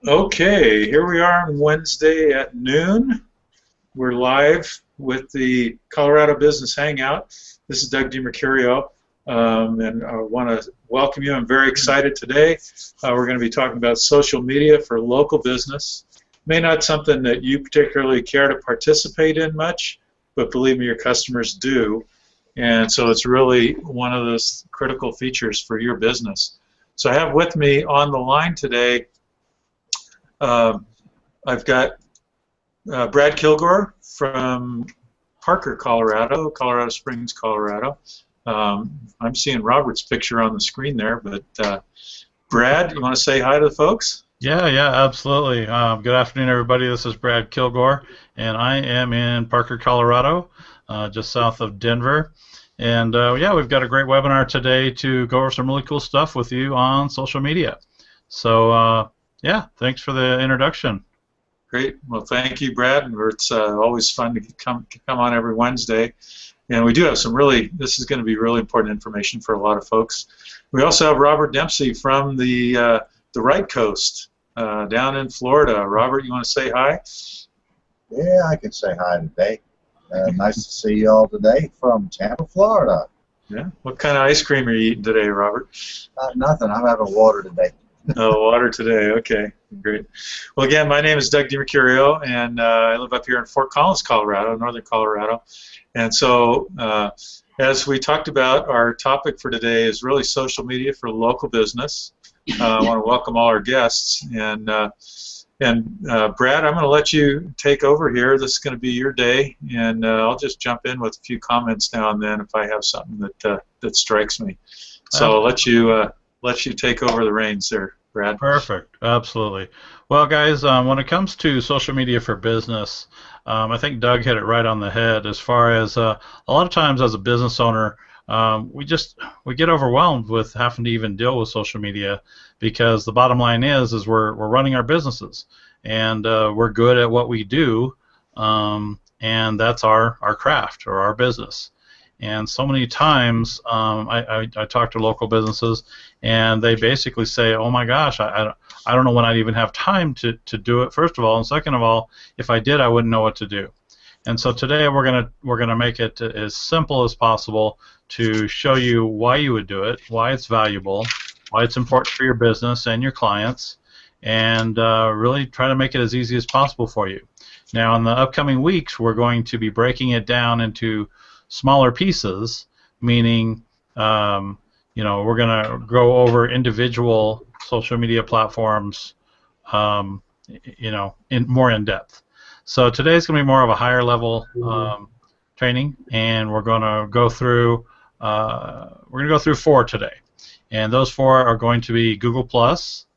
Okay, here we are on Wednesday at noon. We're live with the Colorado Business Hangout. This is Doug DiMercurio, and I want to welcome you. I'm very excited today. We're going to be talking about social media for local business. May not something that you particularly care to participate in much, but believe me, your customers do. And so it's really one of those critical features for your business. So I have with me on the line today, I've got Brad Kilgore from Parker, Colorado, Colorado Springs, Colorado. I'm seeing Robert's picture on the screen there, but Brad, you want to say hi to the folks? Yeah, absolutely. Good afternoon, everybody. This is Brad Kilgore, and I am in Parker, Colorado, just south of Denver. And yeah, we've got a great webinar today to go over some really cool stuff with you on social media. So yeah, thanks for the introduction. Great. Well, thank you, Brad. It's always fun to come on every Wednesday. And we do have some this is going to be really important information for a lot of folks. We also have Robert Dempsey from the right coast down in Florida. Robert, you want to say hi? Yeah, I can say hi today. Nice to see you all today from Tampa, Florida. Yeah. What kind of ice cream are you eating today, Robert? Nothing. I'm having water today. Oh, water today. Okay, great. Well, again, my name is Doug DiMercurio, and I live up here in Fort Collins, Colorado, northern Colorado. And so, as we talked about, our topic for today is really social media for local business. I want to welcome all our guests, and Brad, I'm going to let you take over here. This is going to be your day, and I'll just jump in with a few comments now and then if I have something that strikes me. So I'll let you take over the reins there, Brad. Perfect. Absolutely. Well, guys, when it comes to social media for business, I think Doug hit it right on the head as far as a lot of times as a business owner, we get overwhelmed with having to even deal with social media because the bottom line is we're running our businesses and we're good at what we do, and that's our craft or our business. And so many times I talk to local businesses, and they basically say, "Oh my gosh, I don't know when I'd even have time to do it." First of all, and second of all, if I did, I wouldn't know what to do. And so today we're gonna make it as simple as possible to show you why you would do it, why it's valuable, why it's important for your business and your clients, and really try to make it as easy as possible for you. Now, in the upcoming weeks, we're going to be breaking it down into smaller pieces, meaning we're going to go over individual social media platforms more in depth. So today's going to be more of a higher level training, and we're going to go through 4 today, and those 4 are going to be Google Plus,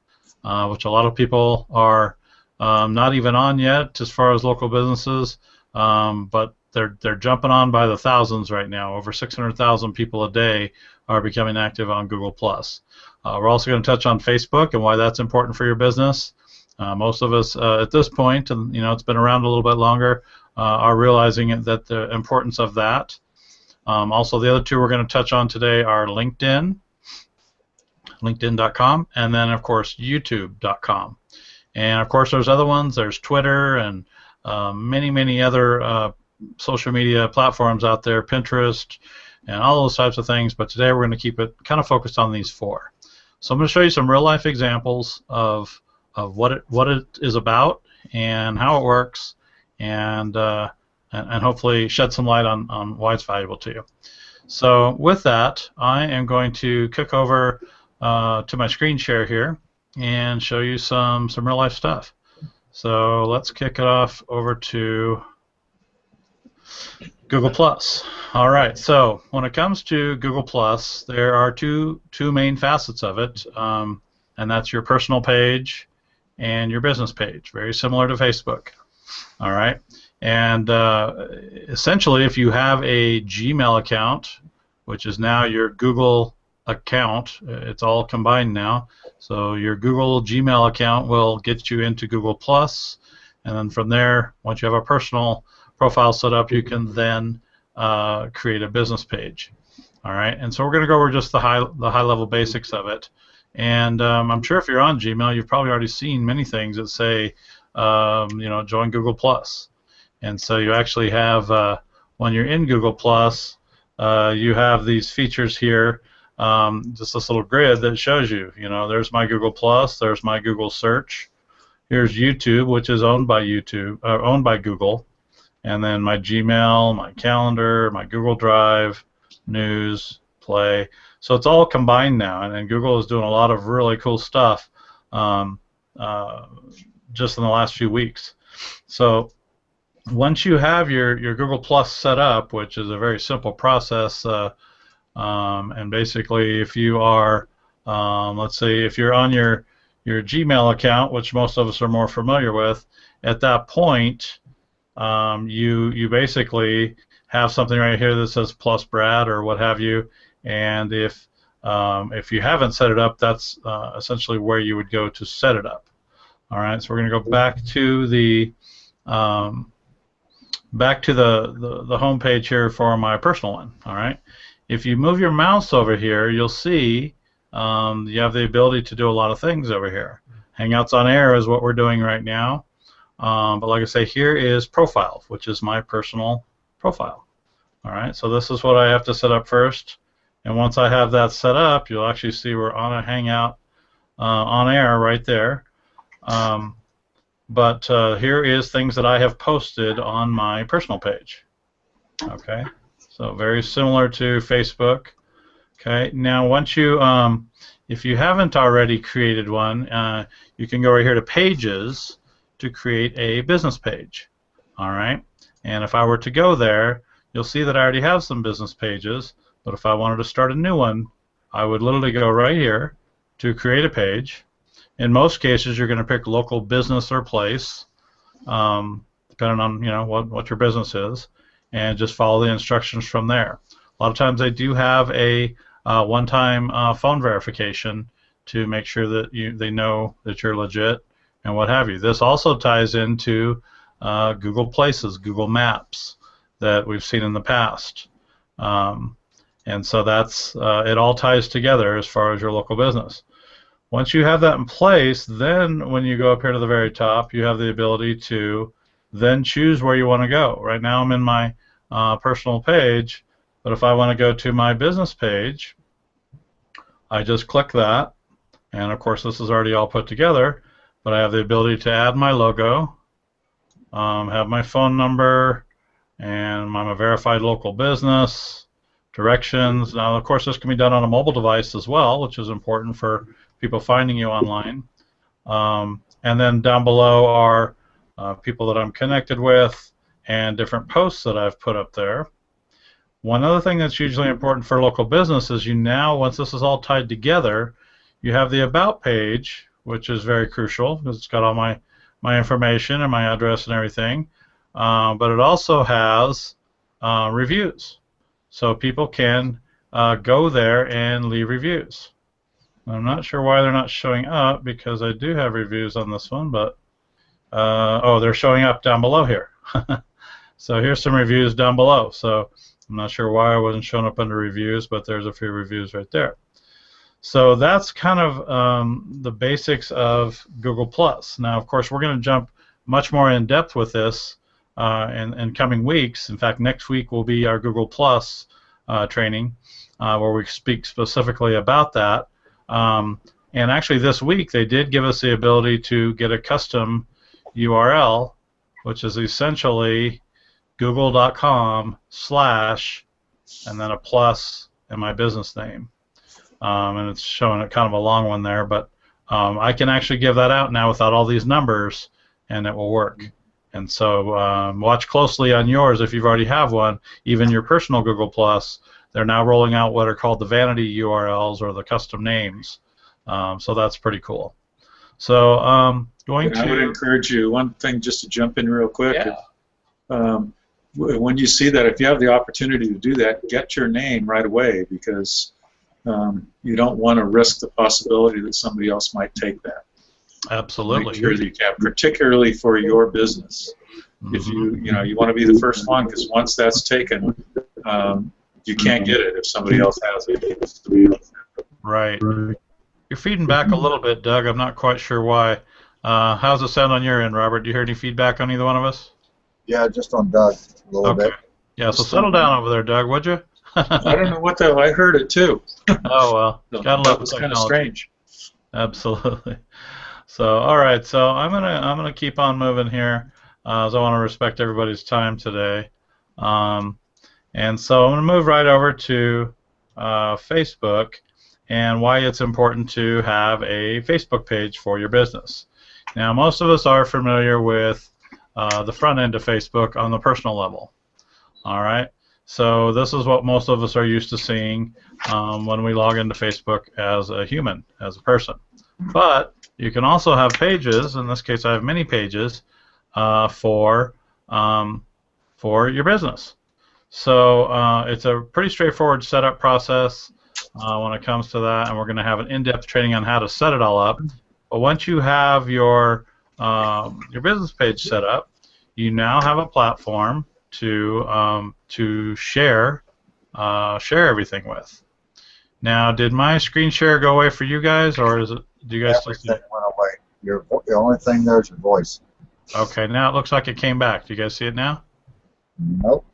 which a lot of people are not even on yet as far as local businesses, but they're jumping on by the thousands right now. Over 600,000 people a day are becoming active on Google Plus. We're also going to touch on Facebook and why that's important for your business. Most of us at this point, and it's been around a little bit longer, are realizing that the importance of that. Also, the other 2 we're going to touch on today are LinkedIn, LinkedIn.com, and then of course YouTube.com. And of course, there's other ones. There's Twitter and many other social media platforms out there, Pinterest, and all those types of things. But today we're going to keep it kind of focused on these 4. So I'm going to show you some real life examples of what it is about and how it works, and hopefully shed some light on why it's valuable to you. So with that, I am going to kick over to my screen share here and show you some real life stuff. So let's kick it off over to Google Plus. All right. So when it comes to Google Plus, there are two main facets of it, and that's your personal page and your business page. Very similar to Facebook. All right. And essentially, if you have a Gmail account, which is now your Google account, it's all combined now. So your Google Gmail account will get you into Google Plus, and then from there, once you have a personal profile set up, you can then create a business page. All right, and so we're going to go over just the high level basics of it. And I'm sure if you're on Gmail, you've probably already seen many things that say, you know, join Google Plus. And so you actually have, when you're in Google Plus, you have these features here, just this little grid that shows you, you know, there's my Google Plus, there's my Google Search, here's YouTube, which is owned by Google, and then my Gmail, my calendar, my Google Drive, News, Play. So it's all combined now, and Google is doing a lot of really cool stuff just in the last few weeks. So once you have your Google Plus set up, which is a very simple process, and basically if you are, let's say if you're on your Gmail account, which most of us are more familiar with, at that point you basically have something right here that says Plus Brad or what have you, and if you haven't set it up, that's essentially where you would go to set it up. All right, so we're going to go back to the home page here for my personal one. All right, if you move your mouse over here, you'll see you have the ability to do a lot of things over here. Hangouts on Air is what we're doing right now, but like I say, here is Profile, which is my personal profile. All right, so this is what I have to set up first, and once I have that set up, you'll actually see we're on a Hangout on Air right there. But here is things that I have posted on my personal page. Okay, so very similar to Facebook. Okay, now once you, if you haven't already created one, you can go right here to Pages to create a business page. All right, and if I were to go there, you'll see that I already have some business pages, but if I wanted to start a new one, I would literally go right here to create a page. In most cases, you're going to pick local business or place, depending on what your business is, and just follow the instructions from there. A lot of times they do have a one-time phone verification to make sure that they know that you're legit and what have you. This also ties into Google Places, Google Maps that we've seen in the past, and so that's it all ties together as far as your local business. Once you have that in place, then when you go up here to the very top, you have the ability to then choose where you want to go. Right now I'm in my personal page, but if I want to go to my business page, I just click that, and of course this is already all put together, but I have the ability to add my logo, have my phone number, and I'm a verified local business, directions. Now of course this can be done on a mobile device as well, which is important for people finding you online. And then down below are people that I'm connected with and different posts that I've put up there. One other thing that's usually important for local business is once this is all tied together, you have the About page, which is very crucial because it's got all my information and my address and everything, but it also has reviews. So people can go there and leave reviews. I'm not sure why they're not showing up because I do have reviews on this one, but oh, they're showing up down below here. So here's some reviews down below. So I'm not sure why I wasn't showing up under reviews, but there's a few reviews right there. So that's kind of the basics of Google+. Now, of course, we're going to jump much more in depth with this in coming weeks. In fact, next week will be our Google+ training where we speak specifically about that. And actually this week they did give us the ability to get a custom URL, which is essentially google.com/ and then a plus and my business name. And it's showing it kind of a long one there, but I can actually give that out now without all these numbers, and it will work. And so watch closely on yours if you've already have one, even your personal Google+. They're now rolling out what are called the vanity URLs or the custom names. So that's pretty cool. So I would encourage you, one thing just to jump in real quick. Yeah. When you see that, if you have the opportunity to do that, get your name right away because you don't want to risk the possibility that somebody else might take that. Absolutely. Make sure that you can, particularly for your business. Mm-hmm. If you want to be the first one, because once that's taken, you can't get it if somebody else has it. Right. You're feeding back a little bit, Doug. I'm not quite sure why. How's it sound on your end, Robert? Do you hear any feedback on either one of us? Yeah, just on Doug a little Okay. bit. Yeah, so settle down over there, Doug, would you? I don't know what the. I heard it too. Oh, well. So Gotta that love was technology. kind of strange. Absolutely. So, all right. So I'm gonna keep on moving here, as I want to respect everybody's time today. And so I'm gonna move right over to Facebook and why it's important to have a Facebook page for your business. Now, most of us are familiar with the front end of Facebook on the personal level. All right. So this is what most of us are used to seeing when we log into Facebook as a human, as a person. But you can also have pages. In this case, I have many pages for your business. So it's a pretty straightforward setup process when it comes to that, and we're going to have an in-depth training on how to set it all up. But once you have your business page set up, you now have a platform to share everything with. Now, did my screen share go away for you guys, or is it? Do you guys still see? Everything went away. The only thing there is your voice. Okay, now it looks like it came back. Do you guys see it now? Nope.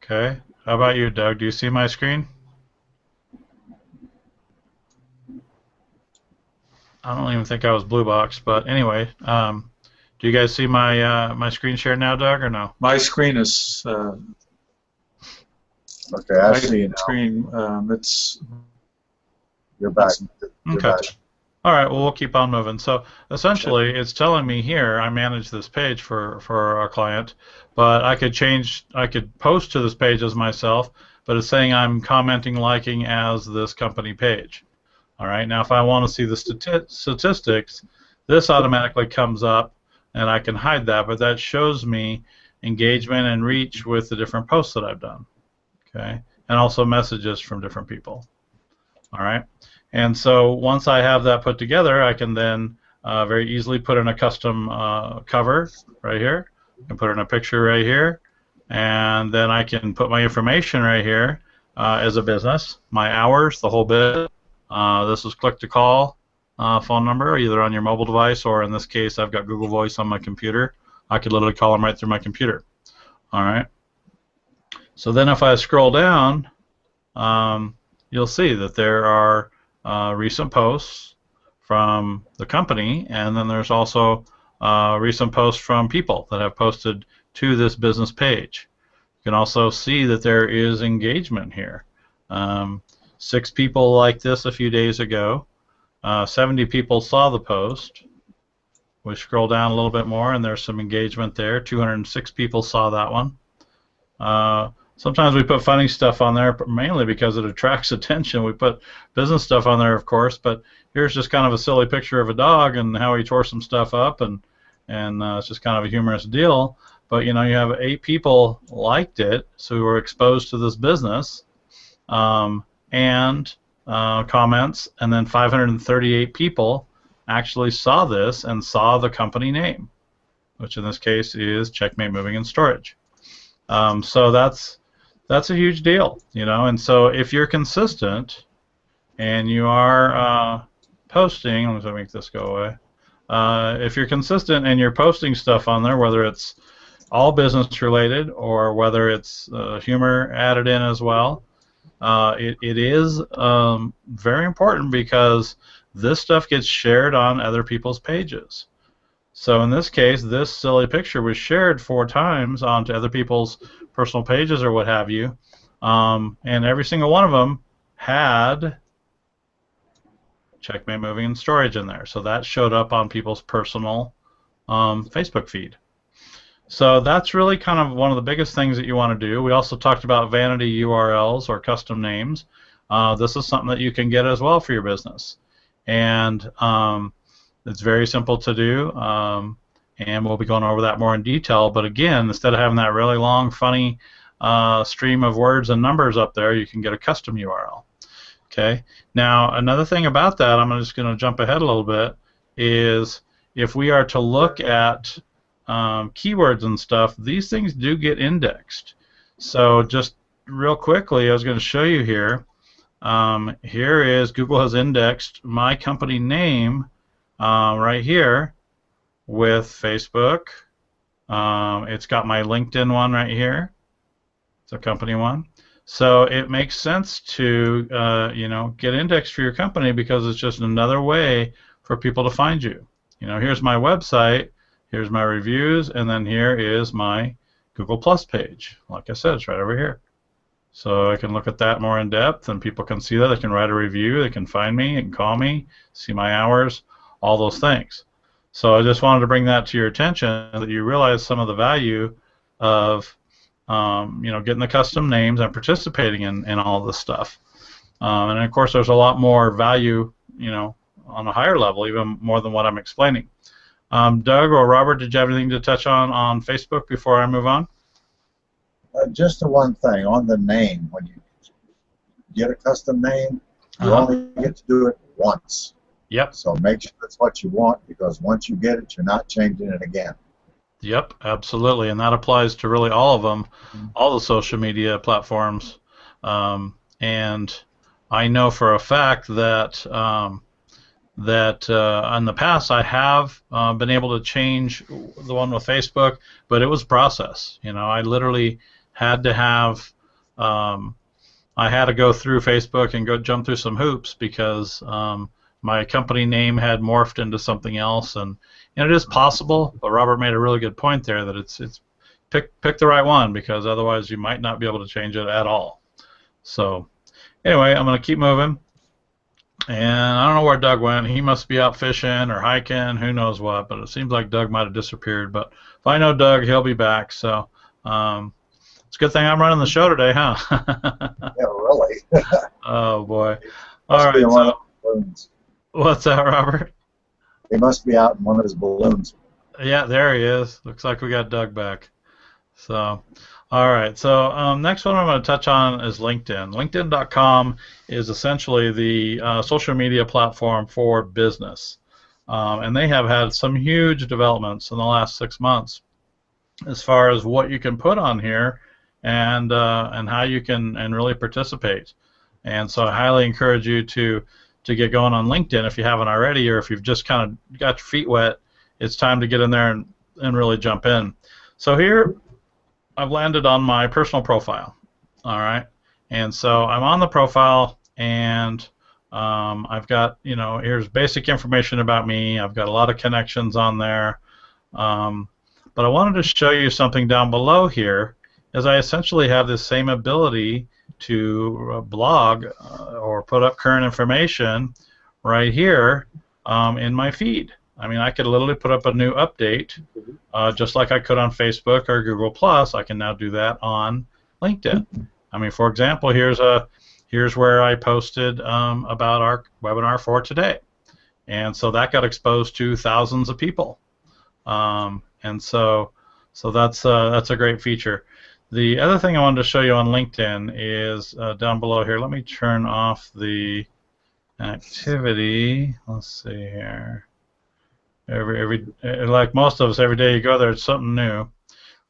Okay. How about you, Doug? Do you see my screen? I don't even think I was blue box, but anyway, do you guys see my my screen share now, Doug, or no? My screen is. Okay, I my see you now. screen. It's. You're back. You're Okay. back. All right. Well, we'll keep on moving. So essentially, it's telling me here I manage this page for a client, but I could post to this page as myself, but it's saying I'm commenting, liking as this company page. All right. Now, if I want to see the statistics, this automatically comes up, and I can hide that, but that shows me engagement and reach with the different posts that I've done. Okay, and also messages from different people. All right. And so once I have that put together, I can then very easily put in a custom cover right here, and put in a picture right here, and then I can put my information right here as a business, my hours, the whole bit. This is click to call phone number, either on your mobile device or in this case, I've got Google Voice on my computer. I could literally call them right through my computer. All right. So then if I scroll down, you'll see that there are recent posts from the company, and then there's also recent posts from people that have posted to this business page. You can also see that there is engagement here. 6 people liked this a few days ago. 70 people saw the post. We scroll down a little bit more, and there's some engagement there. 206 people saw that one. Sometimes we put funny stuff on there, mainly because it attracts attention. We put business stuff on there, of course, but here's just kind of a silly picture of a dog and how he tore some stuff up, and it's just kind of a humorous deal. But you know, you have 8 people liked it, so we were exposed to this business, and comments, and then 538 people actually saw this and saw the company name, which in this case is Checkmate Moving and Storage. So that's a huge deal, you know. And so if you're consistent and you are posting, I'm going to make this go away. If you're consistent and you're posting stuff on there, whether it's all business related or whether it's humor added in as well, it is very important because this stuff gets shared on other people's pages. So in this case, this silly picture was shared 4 times onto other people's personal pages or what have you, and every single one of them had Checkmate Moving and Storage in there. So that showed up on people's personal Facebook feed. So that's really kind of one of the biggest things that you want to do. We also talked about vanity URLs or custom names. This is something that you can get as well for your business. And it's very simple to do, and we'll be going over that more in detail. But again, instead of having that really long, funny stream of words and numbers up there, you can get a custom URL. Okay. Now, another thing about that, I'm just going to jump ahead a little bit, is if we are to look at keywords and stuff, these things do get indexed. So just real quickly, I was going to show you here. Here is Google has indexed my company name right here with Facebook. It's got my LinkedIn one right here. It's a company one. So it makes sense to get indexed for your company because it's just another way for people to find you. Here's my website, here's my reviews, and then here is my Google Plus page. Like I said, it's right over here. So I can look at that more in depth, and people can see that. They can write a review, they can find me, they can call me, see my hours, all those things. So I just wanted to bring that to your attention, that you realize some of the value of getting the custom names and participating in all this stuff. And of course, there's a lot more value, on a higher level, even more than what I'm explaining. Doug or Robert, did you have anything to touch on Facebook before I move on? Just the one thing on the name. When you get a custom name, you only get to do it once. Yep. So make sure that's what you want, because once you get it, you're not changing it again. Yep, absolutely, and that applies to really all of them, all the social media platforms. And I know for a fact that in the past I have been able to change the one with Facebook, but it was a process. I literally had to have I had to go through Facebook and go jump through some hoops because my company name had morphed into something else, and it is possible. But Robert made a really good point there that it's pick the right one, because otherwise you might not be able to change it at all. So anyway, I'm going to keep moving, and I don't know where Doug went. He must be out fishing or hiking, who knows what. But it seems like Doug might have disappeared. But if I know Doug, he'll be back. So it's a good thing I'm running the show today, huh? Yeah, really. Oh boy. All right. So, what's that, Robert? He must be out in one of his balloons. Yeah, there he is. Looks like we got Doug back. So, all right. So next one I'm going to touch on is LinkedIn. LinkedIn.com is essentially the social media platform for business, and they have had some huge developments in the last 6 months as far as what you can put on here and how you can really participate. And so I highly encourage you to get going on LinkedIn if you haven't already, or if you've just kind of got your feet wet. It's time to get in there and really jump in. So here I've landed on my personal profile. All right, and so I'm on the profile, and I've got, here's basic information about me. I've got a lot of connections on there, but I wanted to show you something down below here, as I essentially have this same ability to blog or put up current information right here in my feed. I mean, I could literally put up a new update just like I could on Facebook or Google+. I can now do that on LinkedIn. I mean, for example, here's where I posted about our webinar for today, and so that got exposed to thousands of people, and so that's a great feature. The other thing I wanted to show you on LinkedIn is down below here. Let me turn off the activity. Let's see here. Like most of us, every day you go there, it's something new.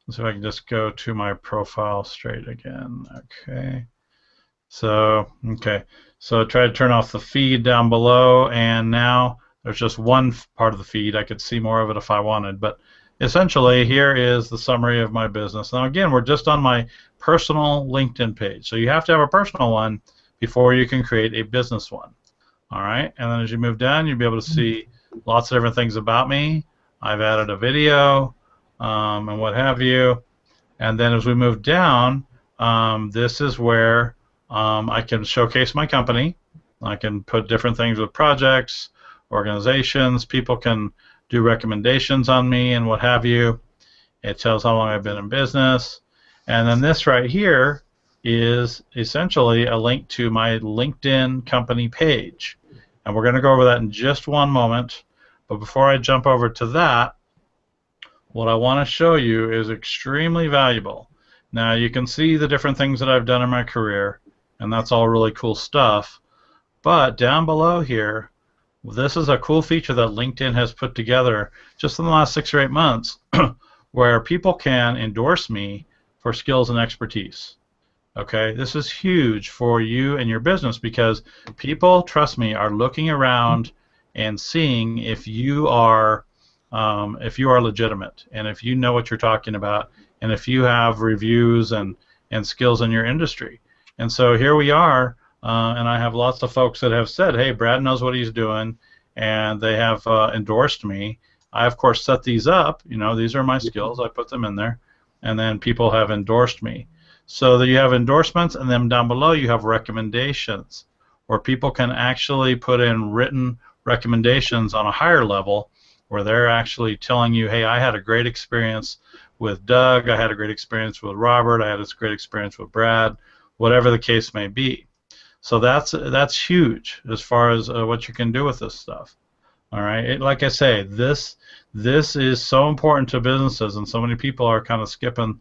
Let's see if I can just go to my profile straight again. Okay. So try to turn off the feed down below, and now there's just one part of the feed. I could see more of it if I wanted, but essentially here is the summary of my business. Now again, we're just on my personal LinkedIn page, so you have to have a personal one before you can create a business one. All right, and then as you move down, you'll be able to see lots of different things about me. I've added a video and what have you. And then as we move down, this is where I can showcase my company. I can put different things with projects, organizations. People can do recommendations on me and what have you. It tells how long I've been in business. And then this right here is essentially a link to my LinkedIn company page. And we're going to go over that in just one moment. But before I jump over to that, what I want to show you is extremely valuable. Now you can see the different things that I've done in my career, and that's all really cool stuff. But down below here, this is a cool feature that LinkedIn has put together just in the last 6 or 8 months where people can endorse me for skills and expertise. Okay, this is huge for you and your business because people, trust me, are looking around and seeing if you are legitimate and if you know what you're talking about and if you have reviews and skills in your industry. And so here we are, and I have lots of folks that have said, "Hey, Brad knows what he's doing," and they have endorsed me. I of course set these up. You know, these are my skills. I put them in there, and then people have endorsed me. So that you have endorsements, and then down below you have recommendations, where people can actually put in written recommendations on a higher level, where they're actually telling you, hey, I had a great experience with Doug, I had a great experience with Robert, I had a great experience with Brad, whatever the case may be. So that's huge as far as what you can do with this stuff. All right, like I say, this is so important to businesses, and so many people are kind of skipping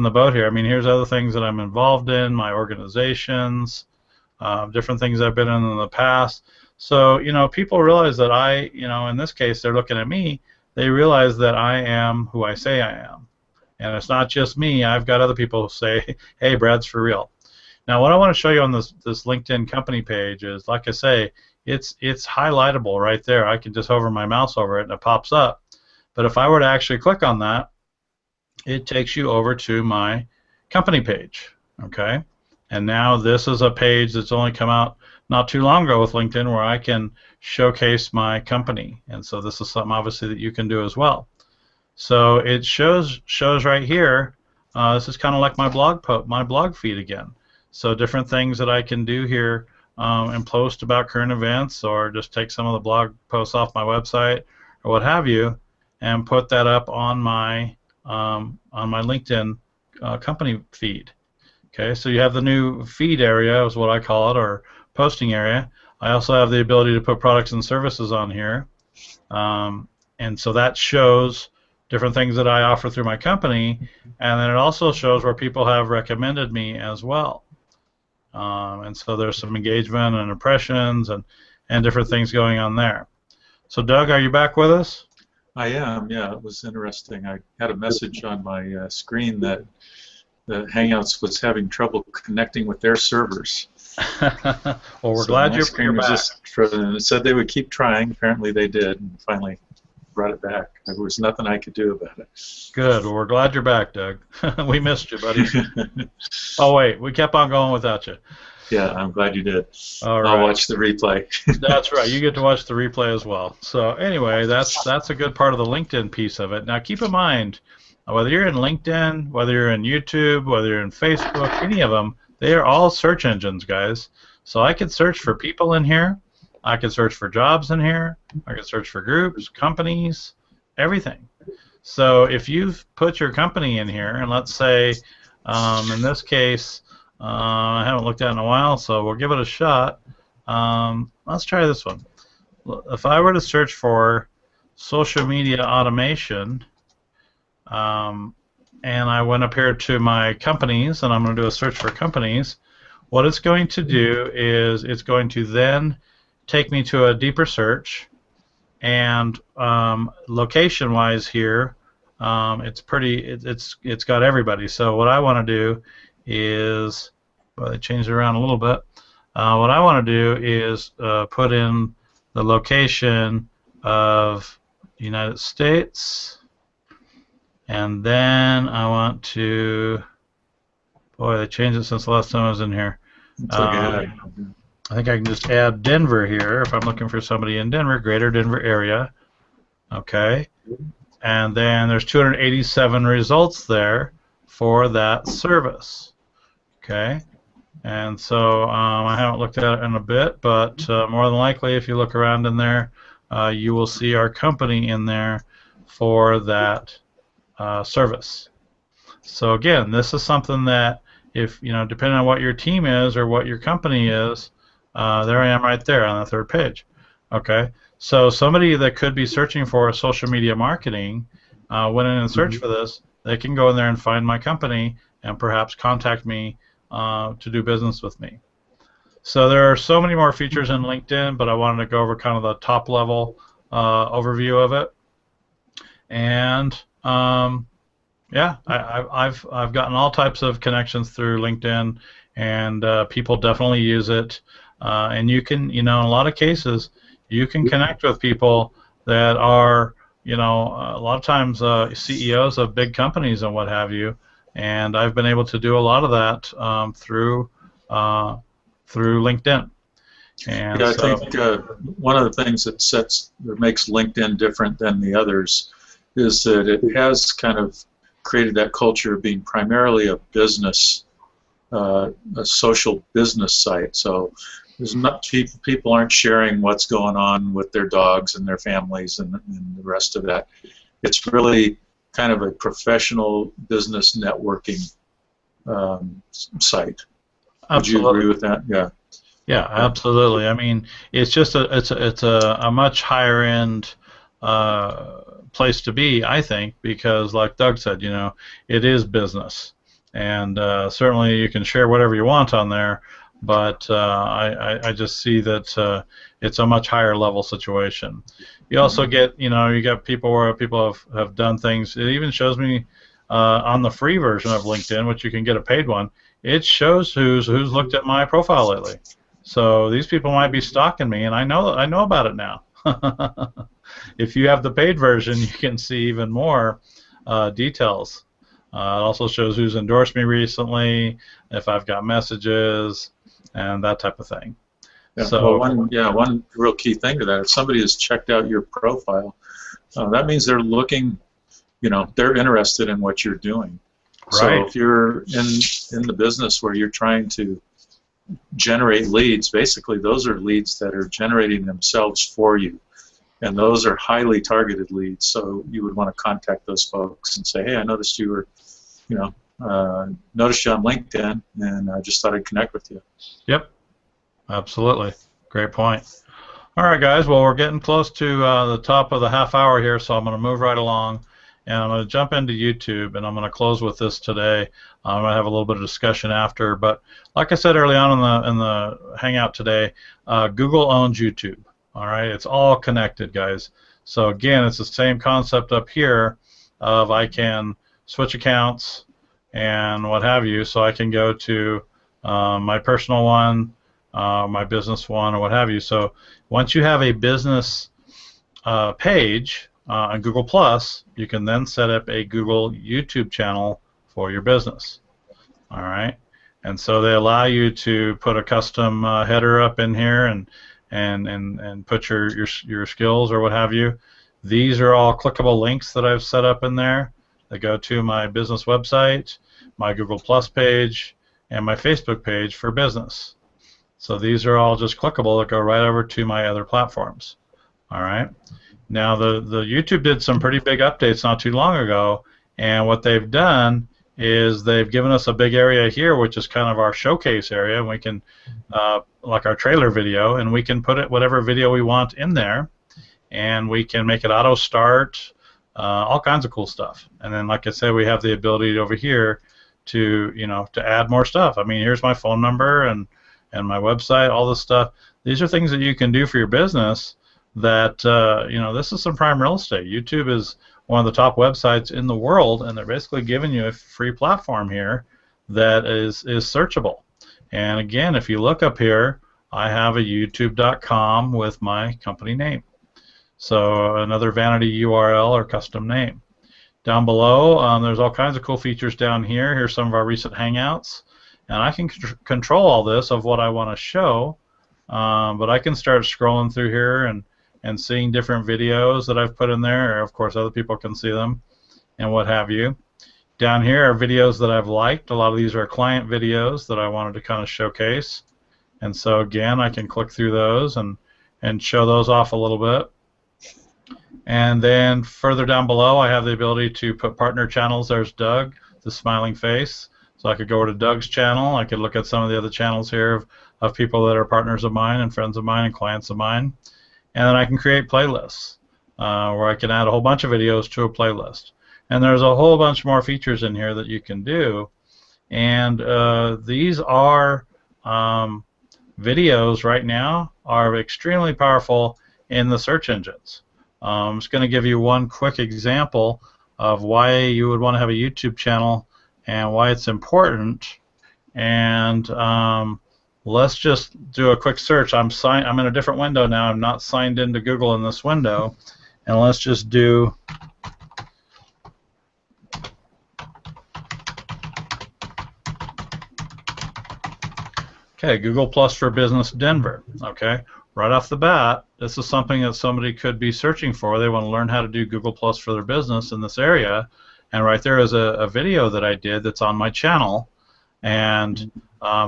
the boat here. I mean, here's other things that I'm involved in, my organizations, different things I've been in the past. So, you know, people realize that in this case, they're looking at me. They realize that I am who I say I am. And it's not just me. I've got other people who say, hey, Brad's for real. Now, what I want to show you on this LinkedIn company page is, like I say, it's highlightable right there. I can just hover my mouse over it and it pops up. But if I were to actually click on that, it takes you over to my company page, okay? And now this is a page that's only come out not too long ago with LinkedIn where I can showcase my company. And so this is something obviously that you can do as well. So it shows right here, this is kind of like my blog feed again. So different things that I can do here and post about current events, or just take some of the blog posts off my website or what have you, and put that up on my LinkedIn company feed. Okay, so you have the new feed area, is what I call it, or posting area. I also have the ability to put products and services on here, and so that shows different things that I offer through my company, and then it also shows where people have recommended me as well. And so there's some engagement and impressions and different things going on there. So Doug, are you back with us? I am, yeah. It was interesting. I had a message on my screen that the Hangouts was having trouble connecting with their servers. Well, we're glad you're back. It said they would keep trying. Apparently they did, and finally brought it back. There was nothing I could do about it. Good. Well, we're glad you're back, Doug. We missed you, buddy. Oh, wait. We kept on going without you. Yeah, I'm glad you did. All right. I'll watch the replay. That's right. You get to watch the replay as well. So anyway, that's a good part of the LinkedIn piece of it. Now keep in mind, whether you're in LinkedIn, whether you're in YouTube, whether you're in Facebook, any of them, they are all search engines, guys. So I can search for people in here. I can search for jobs in here. I can search for groups, companies, everything. So if you've put your company in here, and let's say, in this case, I haven't looked at it in a while, so we'll give it a shot. Let's try this one. If I were to search for social media automation, and I went up here to my companies, and I'm going to do a search for companies, what it's going to do is it's going to then take me to a deeper search, and location-wise here, it's got everybody. So what I want to do is, well, they changed it around a little bit. What I want to do is put in the location of the United States, and then I want to, boy, they changed it since the last time I was in here. I think I can just add Denver here if I'm looking for somebody in Denver, greater Denver area. Okay. And then there's 287 results there for that service. Okay. And so I haven't looked at it in a bit, but more than likely, if you look around in there, you will see our company in there for that service. So again, this is something that, if depending on what your team is or what your company is, there I am right there on the third page. Okay, so somebody that could be searching for social media marketing went in and searched for this. They can go in there and find my company and perhaps contact me to do business with me. So there are so many more features in LinkedIn, but I wanted to go over kind of the top level overview of it. And Yeah, I've gotten all types of connections through LinkedIn, and people definitely use it. And you can, in a lot of cases, you can connect with people that are, a lot of times CEOs of big companies and what have you. And I've been able to do a lot of that uh, through LinkedIn. And Yeah, I so, think one of the things that sets or makes LinkedIn different than the others is that it has kind of created that culture of being primarily a business, a social business site. So there's not people aren't sharing what's going on with their dogs and their families and the rest of that. It's really kind of a professional business networking site. Would you absolutely. agree with that? Yeah. Yeah, Yeah. absolutely. I mean, it's just a much higher end place to be, I think, because like Doug said, it is business, and certainly you can share whatever you want on there, but I just see that it's a much higher level situation. You also Mhm. get, you got people where people have done things. It even shows me on the free version of LinkedIn, which you can get a paid one. It shows who's looked at my profile lately. So these people might be stalking me, and I know about it now. If you have the paid version, you can see even more details. It also shows who's endorsed me recently, if I've got messages, and that type of thing. Yeah. Well, So, one real key thing to that, if somebody has checked out your profile, that means they're looking, they're interested in what you're doing. So right, if you're in the business where you're trying to generate leads, basically those are leads that are generating themselves for you, and those are highly targeted leads. So you would want to contact those folks and say, hey, I noticed you were, you know, noticed you on LinkedIn, and I just thought I'd connect with you. yep, absolutely, great point. All right, guys. Well, we're getting close to the top of the half hour here, so I'm going to move right along, and I'm going to jump into YouTube, and I'm going to close with this today. I'm going to have a little bit of discussion after, but like I said early on in the Hangout today, Google owns YouTube. All right, it's all connected, guys. So again, it's the same concept up here of I can switch accounts and what have you, so I can go to my personal one, my business one, or what have you. So once you have a business page on Google Plus, you can then set up a Google YouTube channel for your business. All right, and so they allow you to put a custom header up in here and put your skills or what have you. These are all clickable links that I've set up in there that go to my business website, my Google Plus page, and my Facebook page for business. So these are all just clickable that go right over to my other platforms. All right. Now the YouTube did some pretty big updates not too long ago, and what they've done is they've given us a big area here, which is kind of our showcase area, and we can like our trailer video, and we can put it whatever video we want in there, and we can make it auto start, all kinds of cool stuff. And then, like I said, we have the ability over here to to add more stuff. I mean, here's my phone number and my website, all this stuff. These are things that you can do for your business that, this is some prime real estate. YouTube is one of the top websites in the world, and they're basically giving you a free platform here that is searchable. And again, if you look up here, I have a youtube.com with my company name. So another vanity URL or custom name. Down below, there's all kinds of cool features down here. Here's some of our recent Hangouts. And I can control all this of what I want to show, but I can start scrolling through here and seeing different videos that I've put in there. Of course, other people can see them and what have you. Down here are videos that I've liked. A lot of these are client videos that I wanted to kind of showcase. And so again, I can click through those and show those off a little bit. And then further down below, I have the ability to put partner channels. There's Doug, the smiling face. So I could go over to Doug's channel. I could look at some of the other channels here of people that are partners of mine and friends of mine and clients of mine. And then I can create playlists where I can add a whole bunch of videos to a playlist. And there's a whole bunch more features in here that you can do. And these are videos right now are extremely powerful in the search engines. I'm just going to give you one quick example of why you would want to have a YouTube channel and why it's important. And let's just do a quick search. I'm in a different window now. I'm not signed into Google in this window. And let's just do Google Plus for Business Denver. Okay, right off the bat, this is something that somebody could be searching for. They want to learn how to do Google Plus for their business in this area. And right there is a video that I did that's on my channel. And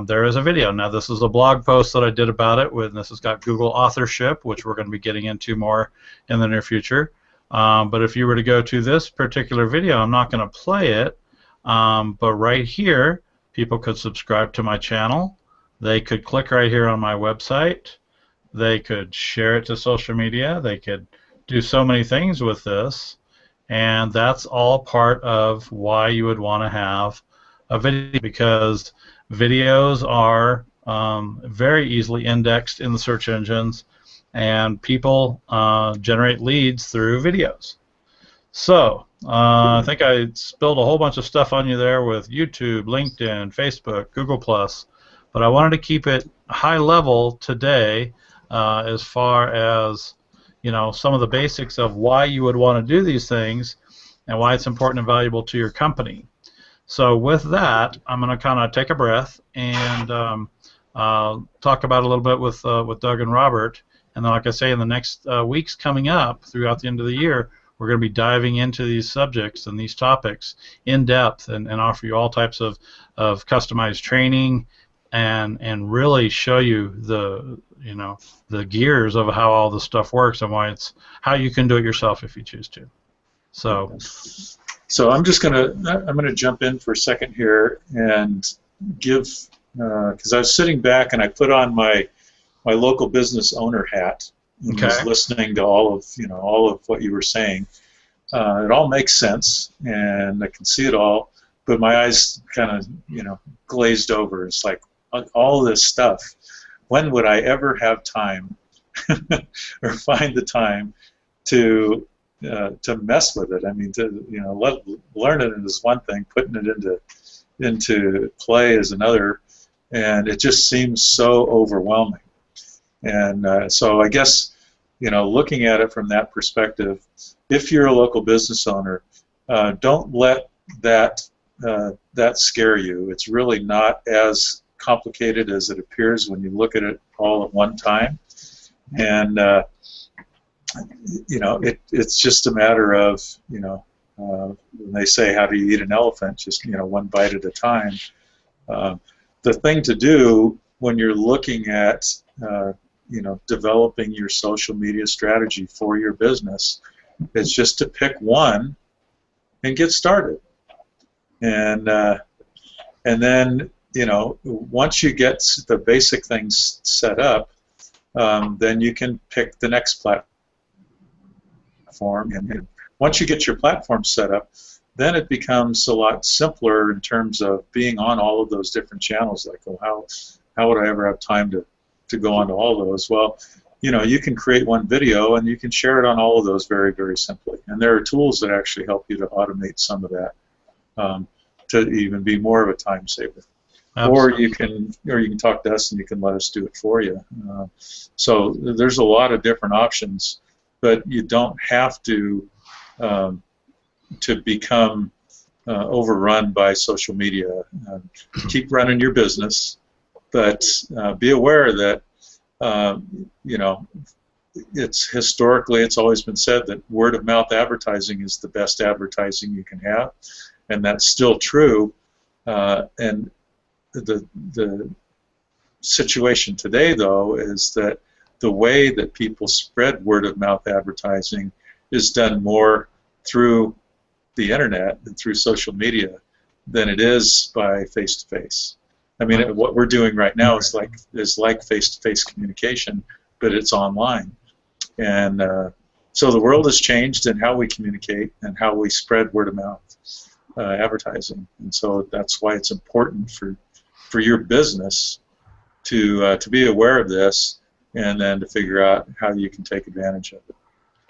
there is a video. Now, this is a blog post that I did about it. This has got Google authorship, which we're going to be getting into more in the near future. But if you were to go to this particular video, I'm not going to play it. But right here, people could subscribe to my channel. They could click right here on my website. They could share it to social media. They could do so many things with this. And that's all part of why you would want to have a video, because videos are very easily indexed in the search engines, and people generate leads through videos. So I think I spilled a whole bunch of stuff on you there with YouTube, LinkedIn, Facebook, Google+, but I wanted to keep it high level today as far as, you know, some of the basics of why you would want to do these things and why it's important and valuable to your company. So with that, I'm going to kind of take a breath and talk about it a little bit with Doug and Robert. And then, like I say, in the next weeks coming up throughout the end of the year, we're going to be diving into these subjects and these topics in depth and offer you all types of customized training and really show you the gears of how all this stuff works and how you can do it yourself if you choose to. So I'm gonna jump in for a second here and give, because I was sitting back and I put on my local business owner hat and was listening to all of what you were saying. It all makes sense and I can see it all, but my eyes kind of glazed over. It's like all this stuff. When would I ever have time or find the time to mess with it? I mean, learning it is one thing, putting it into play is another, and it just seems so overwhelming. And so I guess, looking at it from that perspective, if you're a local business owner, don't let that scare you. It's really not as complicated as it appears when you look at it all at one time. And it's just a matter of, when they say how do you eat an elephant, just one bite at a time. The thing to do when you're looking at developing your social media strategy for your business is just to pick one and get started. And then once you get the basic things set up, then you can pick the next platform. And once you get your platform set up, then it becomes a lot simpler in terms of being on all of those different channels. Like, well, how would I ever have time to go onto all those? Well, you can create one video and you can share it on all of those very, very simply. And there are tools that actually help you to automate some of that to even be more of a time saver. Absolutely. Or you can talk to us and you can let us do it for you. So there's a lot of different options, but you don't have to become overrun by social media. Keep running your business, but be aware that it's always been said that word of mouth advertising is the best advertising you can have, and that's still true. And the situation today, though, is that the way that people spread word of mouth advertising is done more through the internet and through social media than it is by face-to-face. I mean, what we're doing right now is like face-to-face communication, but it's online. And so the world has changed in how we communicate and how we spread word of mouth advertising. And so that's why it's important for your business to be aware of this and then to figure out how you can take advantage of it.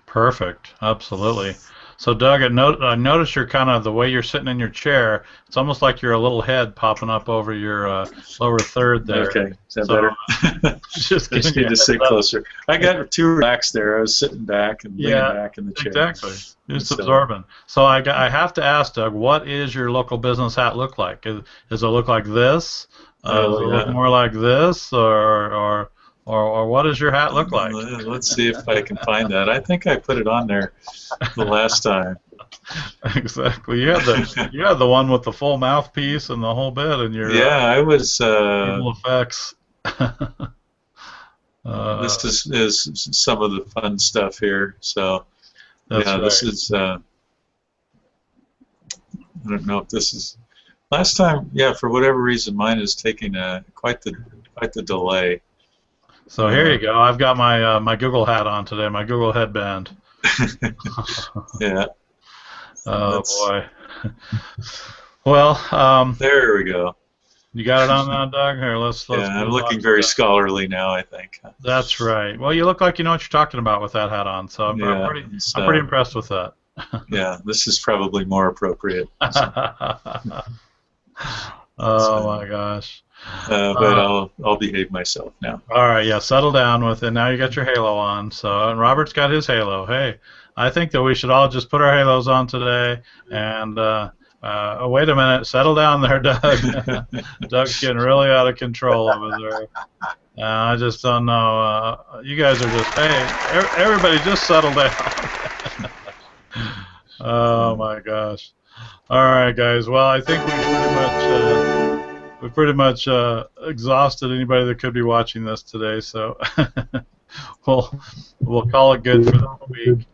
Perfect. Absolutely. So Doug, I noticed you're kind of the way you're sitting in your chair. It's almost like you're a little head popping up over your lower third there. Okay, is that So, better? just I just need to sit closer. I got too relaxed there. I was sitting back and leaning back in the chair. Exactly. Just absorbing. So I have to ask, Doug, what is your local business hat look like? Does it look like this? Does it look more like this, or what does your hat look like? Let's see if I can find that. I think I put it on there the last time. Exactly. You had the one with the full mouthpiece and the whole bit, and your I was visual effects. This is some of the fun stuff here. So that's right. This is. I don't know if this is. Last time, for whatever reason, mine is taking quite the delay. So here you go. I've got my my Google hat on today, my Google headband. Yeah. Oh boy. Well, there we go. You got it on now, Doug? Here, let's I'm looking very scholarly now, I think. That's right. Well, you look like you know what you're talking about with that hat on, so I'm pretty impressed with that. Yeah, this is probably more appropriate. Oh my gosh. But I'll behave myself now. All right, settle down with it. Now you got your halo on. So, and Robert's got his halo. Hey, I think that we should all just put our halos on today. And wait a minute, settle down there, Doug. Doug's getting really out of control over there. I just don't know. You guys are just everybody just settle down. Oh my gosh. All right, guys. Well, I think we've pretty much exhausted anybody that could be watching this today. So we'll call it good for the week.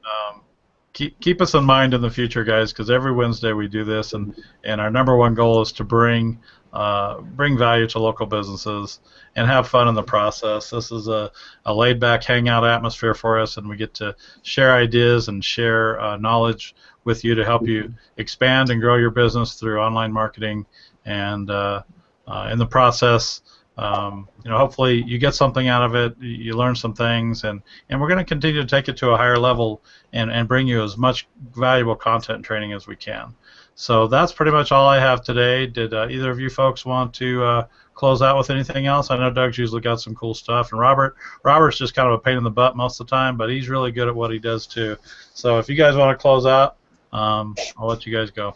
Keep us in mind in the future, guys, because every Wednesday we do this, and our number one goal is to bring value to local businesses and have fun in the process. This is a laid-back hangout atmosphere for us, and we get to share ideas and share knowledge with you to help you expand and grow your business through online marketing, and in the process, hopefully you get something out of it, you learn some things, and we're going to continue to take it to a higher level and bring you as much valuable content and training as we can. So that's pretty much all I have today. Did either of you folks want to close out with anything else? I know Doug's usually got some cool stuff, and Robert's just kind of a pain in the butt most of the time, but he's really good at what he does too. So if you guys want to close out, I'll let you guys go.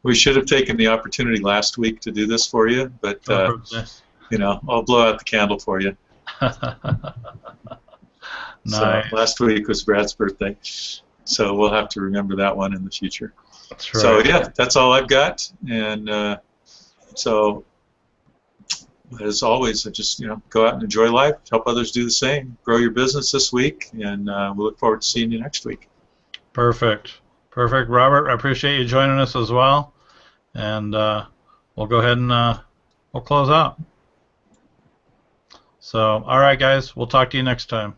We should have taken the opportunity last week to do this for you, but I'll blow out the candle for you. Nice. So last week was Brad's birthday, so we'll have to remember that one in the future. That's right. So that's all I've got, and so as always, just go out and enjoy life, help others do the same, grow your business this week, and we look forward to seeing you next week. Perfect, Robert. I appreciate you joining us as well, and we'll go ahead and we'll close out. So, all right, guys, we'll talk to you next time.